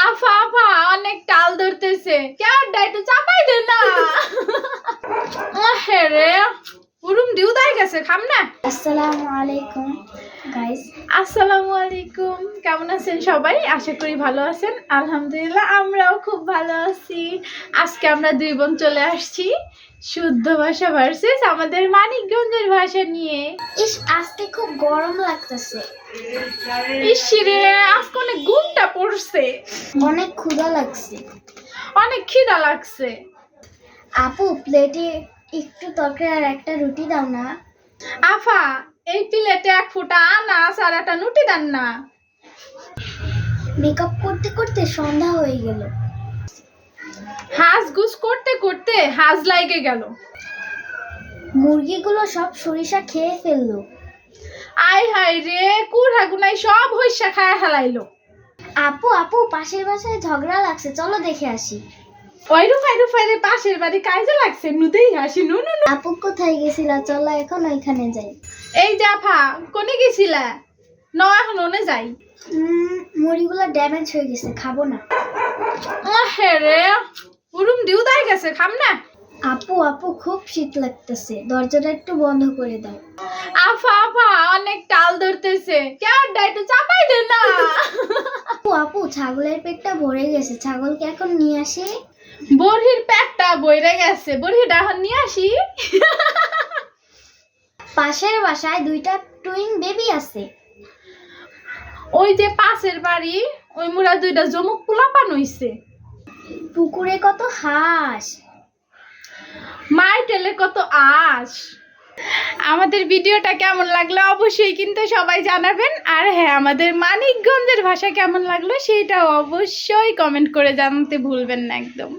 আফা আফা অনেক টাল ধরতেছে কেমনটা একটু চাপাই দে না। রে উরুম দিউ দাই গেছে খাম না। আসসালামু আলাইকুম গাইস। আসসালামু আলাইকুম, কেমন আছেন সবাই? আশা করি ভালো আছেন। আলহামদুলিল্লাহ আমরাও খুব ভালো আছি। আজকে আমরা দুই বোন চলে আসছি শুদ্ধ ভাষা ভার্সেস আমাদের মানিকগঞ্জের ভাষা নিয়ে। ইস আজকে খুব গরম লাগতেছে। ইসিরে আজকে অনেক ঘুমটা পড়ছে, অনেক ক্ষুধা লাগছে। অনেক খিদা লাগছে। আপু প্লেটে একটু তরকারি আর একটা রুটি দাও না। আফা এই প্লেটে এক ফুটা আনাস আর একটা নুটি দেন না। মেকআপ করতে করতে সন্ধ্যা হয়ে গেল। হাঁস গুস করতে করতে হাঁস লাগে গেল। মুরগিগুলো সব সরিষা খেয়ে ফেললো। আয় হায় রে কুড়া গুনাই সব হইসা খায় হালাইলো। আপু আপু পাশের বাসায় ঝগড়া লাগছে, চলো দেখে আসি। ওই রুফাই পাশের বাড়ি কাজে লাগছে, নুদেই হাসি নু নু নু। আপু কোথায় গেছিলা? চলো এখন ওইখানে যাই। এই জাফা কোনে গেছিলা? ন এখন ওনে যাই। মুড়িগুলো ড্যামেজ হয়ে গেছে, খাবো না। হে রে উরুম দিউ দাই গেছে খাম না। আপু আপু খুব শীত লাগতেছে, দরজাটা একটু বন্ধ করে দাও। আফা আফা অনেক টাল ধরতেছে কেমনটা একটু চাপাই দে না। আপু আপু ছাগলের পেটটা ভরে গেছে, ছাগলকে এখন নিয়ে আসি। বড়ির পেটটা বইরে গেছে, বড়িটা এখন নিয়ে আসি। পাশের বাসায় দুইটা টুইন বেবি আছে। ওই যে পাশের বাড়ি ওই মুরা দুইটা জমুক পোলাপান হইছে। পুকুরে কত হাঁস। মায়ের টেলে কত আঁশ। আমাদের ভিডিওটা কেমন লাগলো অবশ্যই কিন্তু সবাই জানাবেন। আর হ্যাঁ, আমাদের মানিকগঞ্জের ভাষা কেমন লাগলো সেটাও অবশ্যই কমেন্ট করে জানাতে ভুলবেন না একদম।